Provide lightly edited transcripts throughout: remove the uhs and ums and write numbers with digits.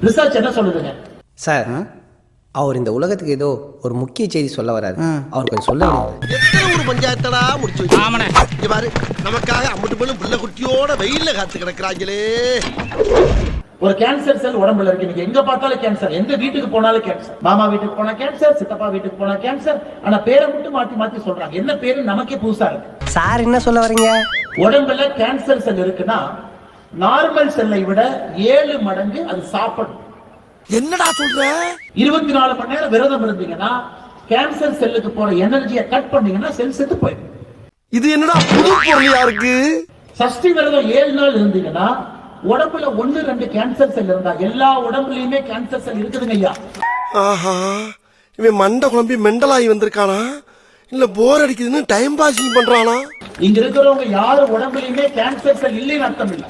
Research என்ன சொல்லுதுங்க sir? அவர் இந்த உலகத்துக்கு ஏதோ ஒரு முக்கிய செய்தி சொல்ல வராரு. அவர் கொஞ்சம் சொல்ல ஒரு பஞ்சாயத்தடா முடிச்சு பாரு, நமக்காக அம்பட்டு போலும் பிள்ளை குட்டியோட வெயில்ல காத்து கிடக்குறாங்களே. ஒரு கேன்சர் செல் உடம்புல இருக்கு. நீங்க எங்க பார்த்தாலும் கேன்சர், எந்த வீட்டுக்கு போனாலும் கேன்சர். மாமா வீட்டுக்கு போனா கேன்சர், சித்தப்பா வீட்டுக்கு போனா கேன்சர். ஆனா பேரை மட்டும் மாத்தி மாத்தி சொல்றாங்க. என்ன பேரு நமக்கே புதுசா இருக்கு. சார் என்ன சொல்ல வரீங்க? உடம்புல கேன்சர் செல் இருக்குன்னா நார்மல் செல்லை விட 7 மடங்கு அது சாப்பிடும். என்னடா சொல்ற? 24 மணி நேரம் விரதம் இருந்தீங்கன்னா கேன்சர் செல்லுக்கு போற எனர்ஜியை கட் பண்ணீங்கன்னா செல் செத்து போயிடும். இது என்னடா புது பொருளியா இருக்கு? சஷ்டி விரதம் 7 நாள் இருந்தீங்கன்னா உடம்புல 1-2 கேன்சர் செல் இருந்தா எல்லா உடம்புலயுமே கேன்சர் செல் இருக்குதுங்க ஐயா. ஆஹா, இவன் மண்டை குழம்பி மெண்டலாகி வந்திருக்கானா இல்ல போர் அடிக்குதுன்னு டைம் பாசிங் பண்றானா? இங்க இருக்கிறவங்க யாரு உடம்புலயுமே கேன்சர் செல் இல்லைன்னு அர்த்தம் இல்ல.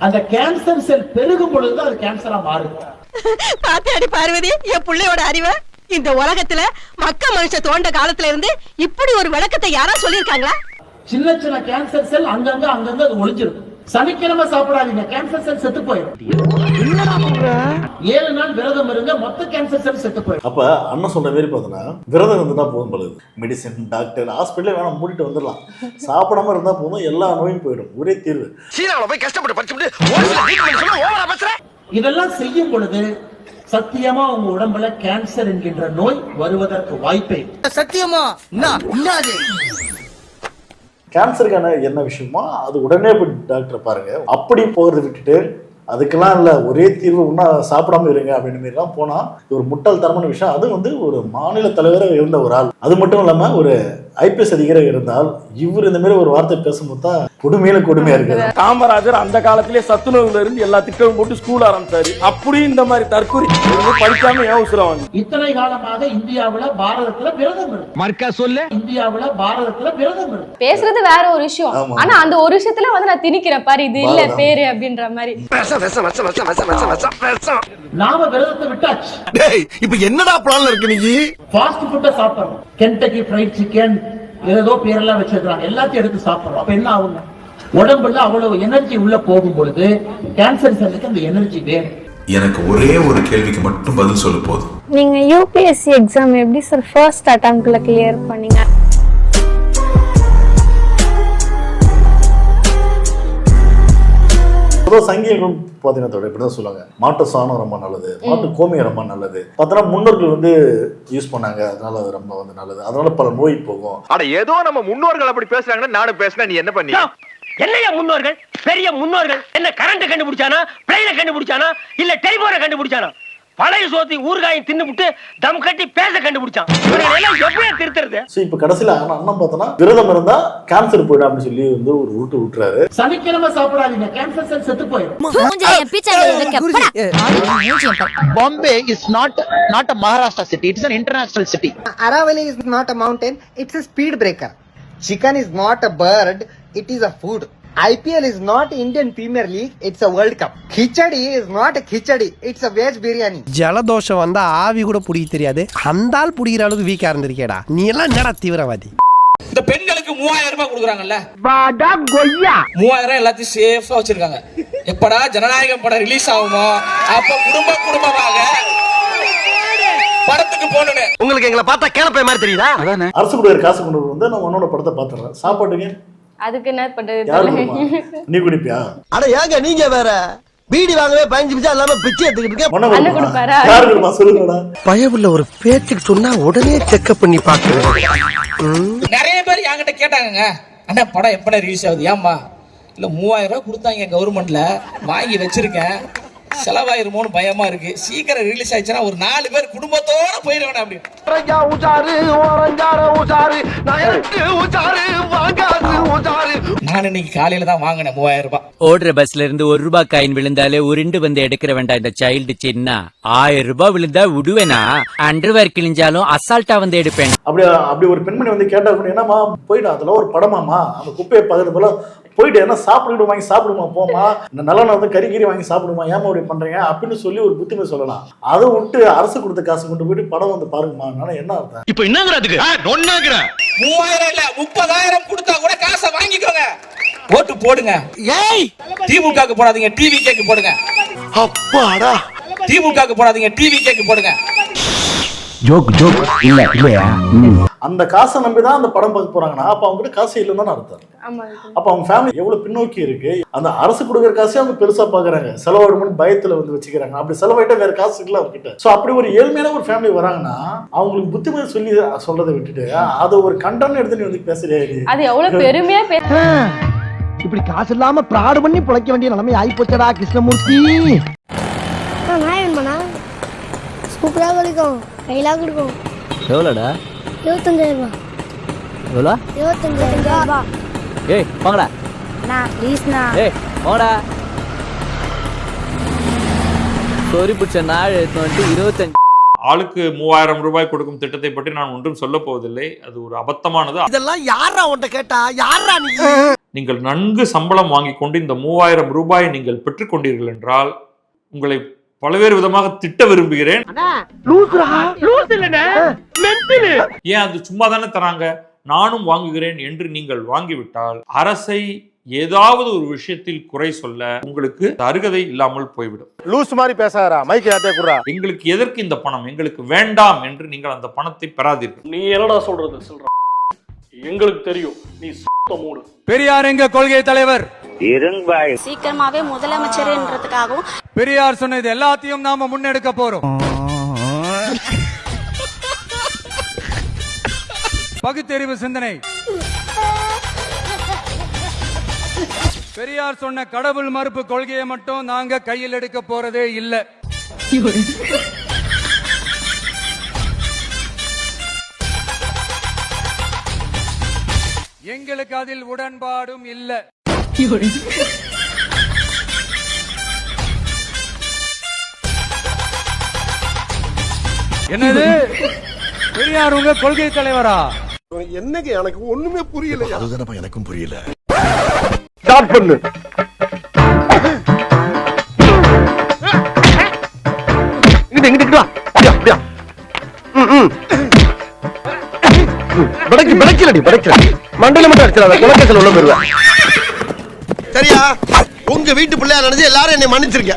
அந்த கேன்சர் செல் பெருகும் பொழுதுதான் அது கேன்சரா மாறுது. பாத்தாடி பார்வதி, என் பிள்ளையோட அறிவை. இந்த உலகத்துல மக்க மனுஷ தோண்ட காலத்துல இருந்து இப்படி ஒரு விளக்கத்தை யாரா சொல்லிருக்காங்களா? சின்ன சின்ன கேன்சர் செல் அங்கங்க அது ஒளிஞ்சிருக்கும். சனிக்கிழமை சாப்பிடாதீங்க, கேன்சர் செல் செத்து போயிடும். 7 நாள் விரதம் இருங்க, மொத்த கேன்சர் செல் செத்து போயிடும். அப்ப அண்ணன் சொல்ற மாதிரி பார்த்தோன்னா விரதம் இருந்துதான் போதும் போல. மெடிசன், டாக்டர், ஹாஸ்பிட்டலே வேணாம், மூடிட்டு வந்துடலாம். சாப்பிடாம இருந்தா போதும், எல்லா நோயும் போயிடும். ஒரே தீர்வு. சீனாவுல போய் கஷ்டப்பட்டு படிச்சுட்டு இதெல்லாம் செய்யும் பொழுது சத்தியமா உங்க உடம்புல கேன்சர் என்கின்ற நோய் வருவதற்கு வாய்ப்பே. சத்தியமா கேன்சருக்கான என்ன விஷயமோ அது உடனே போய் டாக்டரை பாருங்க. அப்படி போகிறத விட்டுட்டு அதுக்கெல்லாம் இல்லை ஒரே தீர்வு ஒன்றா சாப்பிடாம இருங்க அப்படின்னு மாரிலாம் போனால் ஒரு முட்டாள்தனமான விஷயம். அது வந்து ஒரு மாநில தலைவராக இருந்த ஒரு ஆள், அது மட்டும் இல்லாமல் ஒரு ஐபிஎஸ் அதிகாரியாக இருந்தால் இவர் இந்த மாதிரி ஒரு வார்த்தை பேசும்போது தான் கொடுமையில கொடுமையா இருக்குது. காமராஜர் அந்த காலத்திலே சத்துணவுல இருந்து எல்லா திட்டமும் போட்டு ஸ்கூல் ஆரம்பிச்சாரு. அப்படி இந்த மாதிரி தற்கொலை படிக்காம ஏன் உசுரம் வாங்கி இத்தனை காலமாக இந்தியாவுல பாரதத்துல விரதம் இருக்கு. மர்க்கா சொல்லு, இந்தியாவுல பாரதத்துல விரதம் இருக்கு. பேசுறது வேற ஒரு விஷயம், ஆனா அந்த ஒரு விஷயத்துல வந்து நான் திணிக்கிறேன் பாரு, இது இல்ல பேரு அப்படின்ற மாதிரி. நாம விரதத்தை விட்டாச்சு. இப்ப என்னடா பிளான்ல இருக்கு? நீ ஃபாஸ்ட் ஃபுட்ட சாப்பிடுறோம், கென்டக்கி ஃப்ரைட் சிக்கன் ஏதோ பேரெல்லாம் வச்சிருக்காங்க, எல்லாத்தையும் எடுத்து சாப்பிடுறோம். அப்ப என்ன ஆகுங்க? உடம்புல அவ்வளவு எனர்ஜி உள்ள போகும் பொழுது கேன்சர் செல்லுக்கு அந்த எனர்ஜி வேணும். எனக்கு ஒரே ஒரு கேள்விக்கு மட்டும் பதில் சொல்ல போதும். நீங்க யூபிஎஸ்சி எக்ஸாம் எப்படி சார் ஃபர்ஸ்ட் அட்டெம்ப்ட்ல கிளியர் பண்ணீங்க? சங்கீகம் பார்த்தீங்கன்னா இப்படிதான் சொல்லுவாங்க, மாட்டு சாணம் ரொம்ப நல்லது, மாட்டு கோமியம் ரொம்ப நல்லது. பார்த்தோன்னா முன்னோர்கள் வந்து யூஸ் பண்ணாங்க, அதனால அது ரொம்ப வந்து நல்லது, அதனால பல நோய் போகும். ஆனா ஏதோ நம்ம முன்னோர்கள் அப்படி பேசுறாங்கன்னா நானும் பேசினா நீ என்ன பண்ணி? என்னையா முன்னோர்கள்? பெரிய முன்னோர்கள் என்ன கரண்ட் கண்டுபிடிச்சானா, பிளேனை கண்டுபிடிச்சானா, இல்ல டெலிபோனை கண்டுபிடிச்சானா? பழைய சோத்தி ஊர்காயும் தின்னுபிட்டு தம் கட்டி பேச கண்டுபிடிச்சான். எப்படி திருத்துறது? இப்ப கடைசியில அண்ணன் பார்த்தோன்னா விரதம் இருந்தா கேன்சர் போயிடும் அப்படின்னு சொல்லி வந்து ஒரு ரூட்டு விட்டுறாரு. சனிக்கிழமை சாப்பிடாதீங்க, கேன்சர் செல் செத்து போயிடும். Bombay is not a Maharashtra city, it is an international city. Aravalli is not a mountain, it's a speed breaker. Chicken is not a bird, it is a food. IPL is not Indian Premier League, it's a World Cup. Khichadi is not a khichadi, it's a veg biryani. ஜலதோஷம் வந்தா ஆவி கூட புடிக்க தெரியாது, அந்தால் புடிக்கிற அளவுக்கு வீக்கா இருந்திருக்கேடா. நீ எல்லாம் என்னடா தீவிரவாதி? இந்த பெண்களுக்கு 3000 ரூபாய் கொடுக்குறாங்கல்ல, 3000 எல்லாத்தையும் சேஃபா வச்சிருக்காங்க. எப்படா ஜனநாயகம் படம் ரிலீஸ் ஆகுமோ அப்ப குடும்பமாக படத்துக்கு போகணும். உங்களுக்கு எங்களை பார்த்தா கேளப்பை மாதிரி தெரியுதா? அரசு கொடுக்குற காசு கொண்டு வந்து நான் உன்னோட படத்தை பாத்துறேன். சாப்பாட்டுங்க அதுக்கு என்ன பண்றது? நீ குடிப்பியா? அட ஏங்க நீங்க வேற பீடி வாங்கவே 15 நிமிஷம் இல்லாம பிச்சை எடுத்துக்கிட்டு சொல்லுங்கடா. பயவுள்ள ஒரு பேச்சுக்கு சொன்னா உடனே செக்அப் பண்ணி பாக்குறேன். நிறைய பேர் என்கிட்ட கேட்டாங்க, அண்ணா படம் எப்படா ரிலீஸ் ஆகுது? ஏம்மா இல்ல 3000 ரூபாய் கொடுத்தாங்க கவர்மெண்ட்ல, வாங்கி வச்சிருக்கேன், செலவாயிருமோன்னு பயமா இருக்கு. சீக்கிரம் ரிலீஸ் ஆயிடுச்சுன்னா ஒரு 4 பேர் குடும்பத்தோட போயிடுவேன் அப்படின்னு. நான் இன்னைக்கு காலையில தான் வாங்கினேன் 3000 ரூபாய். ஓடுற பஸ்ல இருந்து 1 ரூபாய் காயின் விழுந்தாலே உருண்டு வந்து எடுக்கிற வேண்டாம் இந்த சைல்டு சின்ன. 1000 ரூபாய் விழுந்தா விடுவேனா? அண்டர்வேர் கிழிஞ்சாலும் அசால்ட்டா வந்து எடுப்பேன். அப்படி ஒரு பெண்மணி வந்து கேட்டா என்னமா போயிடும், அதெல்லாம் ஒரு படமாமா, அந்த குப்பையை பகிர்ந்து போல போயிட்டு என்ன சாப்பிட்டு வாங்கி சாப்பிடுமா, போமா இந்த நல்ல வந்து கறி வாங்கி சாப்பிடுமா, ஏமா அப்படி பண்றீங்க அப்படின்னு சொல்லி ஒரு புத்திமை சொல்லலாம். அதை விட்டு அரசு கொடுத்த காசு கொண்டு போயிட்டு படம் வந்து பாருங்கம்மா, என்ன அர்த்தம்? இப்ப என்னங்கிறதுக்கு 3000 இல்ல 30,000 கொடுத்தா கூட காசை வாங்கிக்கோங்க, ஓட்டு போடுங்க. ஏய் திமுகக்கு போடாதீங்க, டிவிகேக்கு போடுங்க. அப்பாடா திமுகக்கு போடாதீங்க, டிவிகேக்கு போடுங்க. ஜோக் ஜோக் இல்ல இல்லையா? அந்த காசை நம்பி தான் அந்த படம் பார்க்க போறாங்கன்னா அப்ப அவங்க கிட்ட காசு இல்லைன்னு தானே அர்த்தம். அப்ப அவங்க ஃபேமிலி எவ்வளவு பின்னோக்கி இருக்கு. அந்த அரசு கொடுக்குற காசே அவங்க பெருசா பாக்குறாங்க, செலவாயிடுமோன்னு பயத்துல வந்து வச்சுக்கிறாங்க. அப்படி செலவாயிட்டா வேற காசு இருக்குல்ல அவங்க கிட்ட. சோ அப்படி ஒரு ஏழ்மையான ஒரு ஃபேமிலி வராங்கன்னா அவங்களுக்கு புத்திமதி சொல்லி சொல்றதை விட்டுட்டு அது ஒரு கண்டென்ட் எடுத்து நீ வந்து பேசுறியா? அது எவ்வளவு பெருமையா இப்படி காசு இல்லாம பிராடு பண்ணி பிழைக்க வேண்டிய நிலைமை ஆகி போச்சடா கிருஷ்ணமூர்த்தி. சூப்பரா வலிக்கும், கையிலாக கொடுக்கும். எவ்வளோடா? 25,000 ரூபாய். எவ்வளோ? 25,000 ரூபாய். ஏய் போங்கடா. நான் ப்ளீஸ்ண்ணா. ஏய் போங்கடா. சொறி பிடிச்ச நாள் எடுத்து வந்துட்டு 25. ஆளுக்கு 3000 ரூபாய் கொடுக்கும் திட்டத்தை பற்றி நான் ஒன்றும் சொல்ல போவதில்லை. அது ஒரு அபத்தமானது. இதெல்லாம் யாரா உன்கிட்ட கேட்டா? யாரா நீ? நீங்கள் நன்கு சம்பளம் வாங்கி கொண்டு இந்த 3000 ரூபாயை நீங்கள் பெற்றுக்கொண்டீர்கள் என்றால் உங்களை பல்வேறு விதமாக திட்ட விரும்புகிறேன். ஏன் அது சும்மா தானே தராங்க, நானும் வாங்குகிறேன் என்று நீங்கள் வாங்கிவிட்டால் அரசை ஏதாவது ஒரு விஷயத்தில் குறை சொல்ல உங்களுக்கு அருகதை இல்லாமல் போய்விடும். லூஸ் மாதிரி பேசாதடா, மைக் யார்ட்டே குடுறா. எங்களுக்கு எதற்கு இந்த பணம், எங்களுக்கு வேண்டாம் என்று நீங்கள் அந்த பணத்தை பெறாதீர்கள். நீ என்னடா சொல்றது சொல்ற? எங்களுக்கு தெரியும் நீ மூடு. பெரியார் எங்க கொள்கை தலைவர் சீக்கிரமாவே முதலமைச்சர்ன்றதுக்காகவும் பெரியார் சொன்னது எல்லாத்தையும் நாம முன்னெடுக்க போறோம். பகுத்தறிவு சிந்தனை. பெரியார் சொன்ன கடவுள் மறுப்பு கொள்கையை மட்டும் நாங்க கையில் எடுக்க போறதே இல்ல. எங்களுக்கு அதில் உடன்பாடும் இல்ல. என்னது பெரியார் உங்க கொள்கை தலைவரா? என்னங்க எனக்கு ஒண்ணுமே புரியல. அதுதானப்பா எனக்கும் புரியல. ஸ்டார்ட் பண்ணு. இங்கிட்டு வா. அப்படியா? படைக்கலடி. மண்டல மட்டும் அடிச்சா குலக்கேசல் உள்ள போயிருவேன். சரியா? உங்க வீட்டு பிள்ளையா நினைச்சு எல்லாரும் என்னை மன்னிச்சிருக்க.